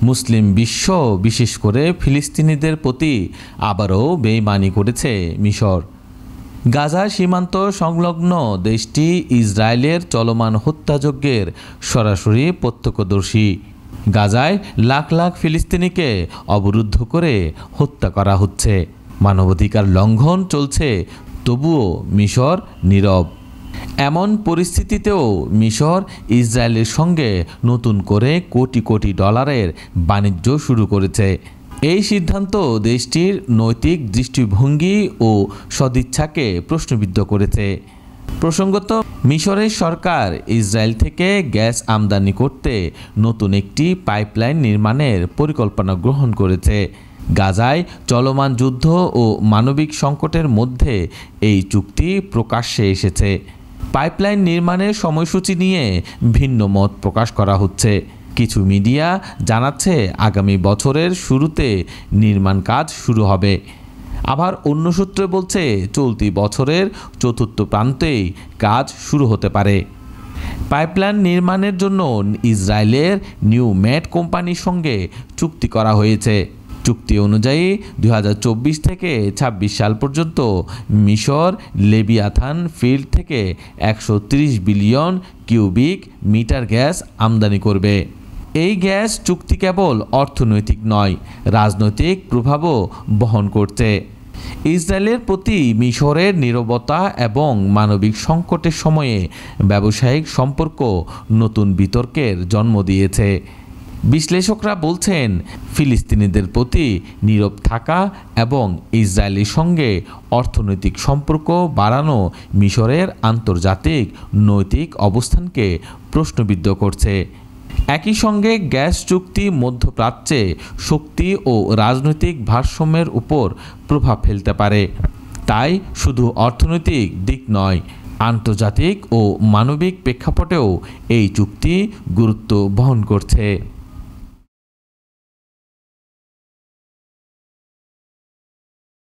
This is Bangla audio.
মুসলিম বিশ্ব বিশেষ করে ফিলিস্তিনিদের প্রতি আবারও বেইমানি করেছে মিশর। গাজা সীমান্ত সংলগ্ন দেশটি ইসরায়েলের চলমান হত্যাযজ্ঞের সরাসরি প্রত্যক্ষদর্শী। গাজায় লাখ লাখ ফিলিস্তিনিকে অবরুদ্ধ করে হত্যা করা হচ্ছে, মানবাধিকার লঙ্ঘন চলছে, তবুও মিশর নীরব। এমন পরিস্থিতিতেও মিশর ইসরায়েলের সঙ্গে নতুন করে কোটি কোটি ডলারের বাণিজ্য শুরু করেছে। এই সিদ্ধান্ত দেশটির নৈতিক দৃষ্টিভঙ্গি ও সদিচ্ছাকে প্রশ্নবিদ্ধ করেছে। প্রসঙ্গত, মিশরের সরকার ইসরায়েল থেকে গ্যাস আমদানি করতে নতুন একটি পাইপলাইন নির্মাণের পরিকল্পনা গ্রহণ করেছে। গাজায় চলমান যুদ্ধ ও মানবিক সংকটের মধ্যে এই চুক্তি প্রকাশ্যে এসেছে। পাইপলাইন নির্মাণের সময়সূচি নিয়ে ভিন্ন মত প্রকাশ করা হচ্ছে। কিছু মিডিয়া জানাচ্ছে আগামী বছরের শুরুতে নির্মাণ কাজ শুরু হবে, আবার অন্য সূত্রে বলছে চলতি বছরের চতুর্থ প্রান্তেই কাজ শুরু হতে পারে। পাইপলাইন নির্মাণের জন্য ইসরায়েলের নিউ মেড কোম্পানির সঙ্গে চুক্তি করা হয়েছে। চুক্তি অনুযায়ী 2024 থেকে 26 সাল পর্যন্ত মিশর লেবিয়াথান ফিল্ড থেকে 130 বিলিয়ন কিউবিক মিটার গ্যাস আমদানি করবে। এই গ্যাস চুক্তি কেবল অর্থনৈতিক নয়, রাজনৈতিক প্রভাবও বহন করছে। ইসরায়েলের প্রতি মিশরের নীরবতা এবং মানবিক সংকটের সময়ে ব্যবসায়িক সম্পর্ক নতুন বিতর্কের জন্ম দিয়েছে। বিশ্লেষকরা বলছেন, ফিলিস্তিনিদের প্রতি নীরব থাকা এবং ইসরায়েলের সঙ্গে অর্থনৈতিক সম্পর্ক বাড়ানো মিশরের আন্তর্জাতিক নৈতিক অবস্থানকে প্রশ্নবিদ্ধ করছে। একই সঙ্গে গ্যাস চুক্তি মধ্যপ্রাচ্যে শক্তি ও রাজনৈতিক ভারসাম্যের উপর প্রভাব ফেলতে পারে। তাই শুধু অর্থনৈতিক দিক নয়, আন্তর্জাতিক ও মানবিক প্রেক্ষাপটেও এই চুক্তি গুরুত্ব বহন করছে।